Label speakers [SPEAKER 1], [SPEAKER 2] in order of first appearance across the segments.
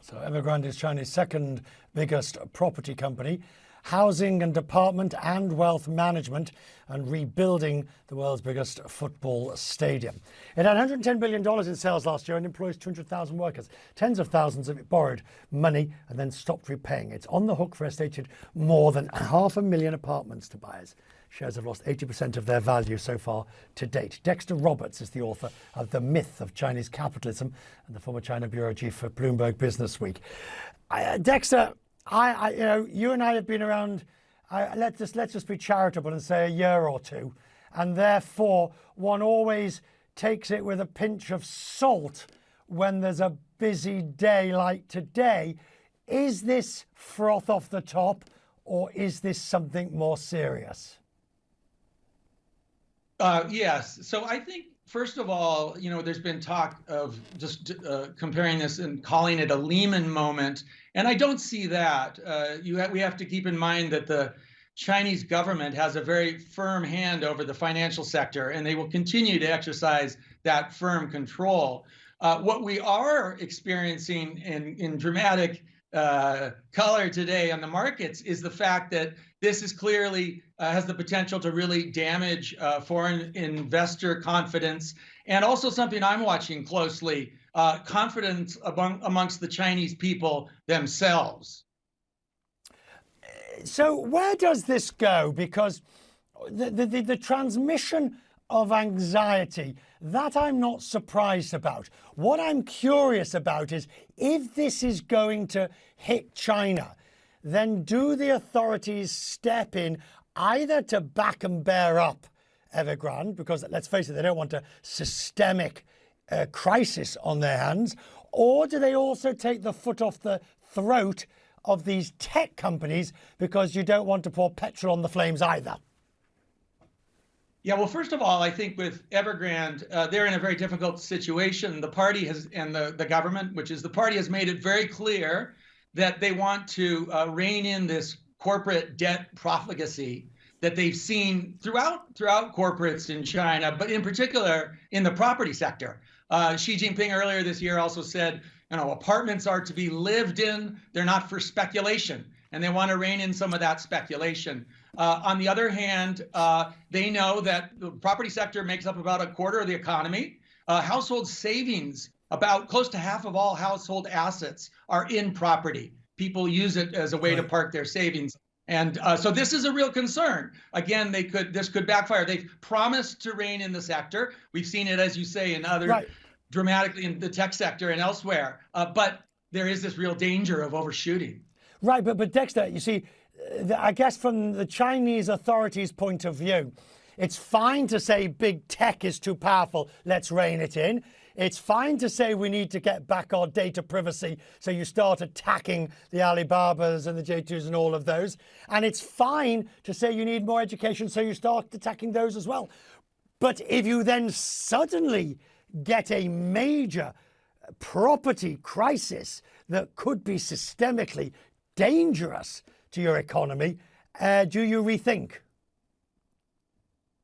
[SPEAKER 1] So Evergrande is China's second biggest property company, housing and department and wealth management, and rebuilding the world's biggest football stadium. It had $110 billion in sales last year and employs 200,000 workers. Tens of thousands of it borrowed money and then stopped repaying. It's on the hook for estimated more than 500,000 apartments to buyers. Shares have lost 80% of their value so far to date. Dexter Roberts is the author of The Myth of Chinese Capitalism and the former China bureau chief for Bloomberg Businessweek. Dexter, you and I have been around. Let's just be charitable and say a year or two, and therefore one always takes it with a pinch of salt when there's a busy day like today. Is this froth off the top, or is this something more serious?
[SPEAKER 2] Yes. So I think, first of all, there's been talk of just comparing this and calling it a Lehman moment. And I don't see that. We have to keep in mind that the Chinese government has a very firm hand over the financial sector, and they will continue to exercise that firm control. What we are experiencing in dramatic color today on the markets is the fact that this is clearly has the potential to really damage foreign investor confidence, and also something I'm watching closely, confidence amongst the Chinese people themselves.
[SPEAKER 1] So where does this go? Because the transmission of anxiety, that I'm not surprised about. What I'm curious about is if this is going to hit China, then do the authorities step in either to back and bear up Evergrande, because let's face it, they don't want a systemic crisis on their hands, or do they also take the foot off the throat of these tech companies because you don't want to pour petrol on the flames either?
[SPEAKER 2] Yeah, well, first of all, I think with Evergrande, they're in a very difficult situation. The party has, and the government, which is the party, has made it very clear that they want to rein in this corporate debt profligacy that they've seen throughout corporates in China, but in particular in the property sector. Xi Jinping earlier this year also said, apartments are to be lived in, they're not for speculation, and they want to rein in some of that speculation. On the other hand, they know that the property sector makes up about a quarter of the economy. Household savings, about close to half of all household assets are in property. People use it as a way to park their savings. And so this is a real concern. Again, this could backfire. They've promised to rein in the sector. We've seen it, as you say, in other dramatically in the tech sector and elsewhere. But there is this real danger of overshooting.
[SPEAKER 1] Right, but Dexter, you see, I guess from the Chinese authorities' point of view, it's fine to say big tech is too powerful, let's rein it in. It's fine to say we need to get back our data privacy, so you start attacking the Alibabas and the J2s and all of those. And it's fine to say you need more education, so you start attacking those as well. But if you then suddenly get a major property crisis that could be systemically dangerous to your economy, do you rethink?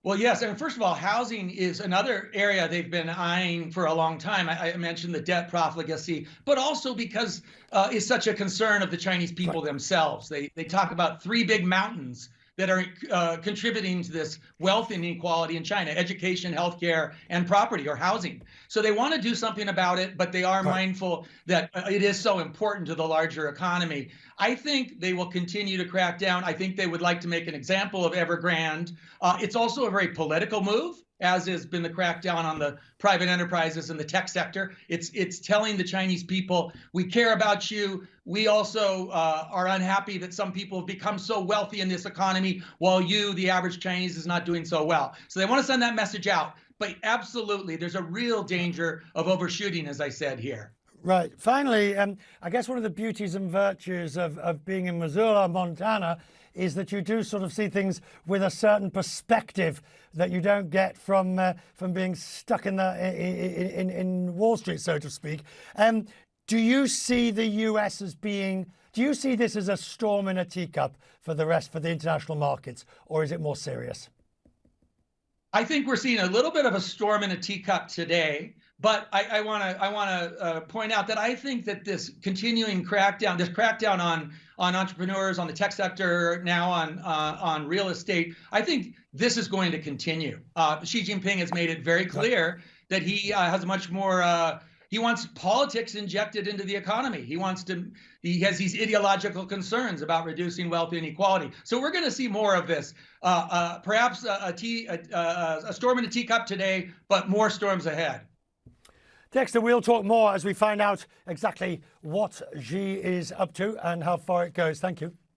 [SPEAKER 2] Well, yes. And first of all, housing is another area they've been eyeing for a long time. I mentioned the debt profligacy, but also because it's such a concern of the Chinese people themselves. They talk about three big mountains that are contributing to this wealth inequality in China: education, healthcare, and property or housing. So they want to do something about it, but they are mindful that it is so important to the larger economy. I think they will continue to crack down. I think they would like to make an example of Evergrande. It's also a very political move, as has been the crackdown on the private enterprises and the tech sector. It's telling the Chinese people, we care about you. We also are unhappy that some people have become so wealthy in this economy while you, the average Chinese, is not doing so well. So they want to send that message out. But absolutely, there's a real danger of overshooting, as I said here.
[SPEAKER 1] Right. Finally, I guess one of the beauties and virtues of being in Missoula, Montana, is that you do sort of see things with a certain perspective that you don't get from being stuck in Wall Street, so to speak. Do you see the US as being? Do you see this as a storm in a teacup for the international markets, or is it more serious?
[SPEAKER 2] I think we're seeing a little bit of a storm in a teacup today, But I want to point out that I think that this continuing crackdown, this crackdown on entrepreneurs, on the tech sector, now on real estate, I think this is going to continue. Xi Jinping has made it very clear that he has much more. He wants politics injected into the economy. He has these ideological concerns about reducing wealth inequality. So we're going to see more of this. Perhaps a storm in a teacup today, but more storms ahead.
[SPEAKER 1] Dexter, we'll talk more as we find out exactly what Xi is up to and how far it goes. Thank you.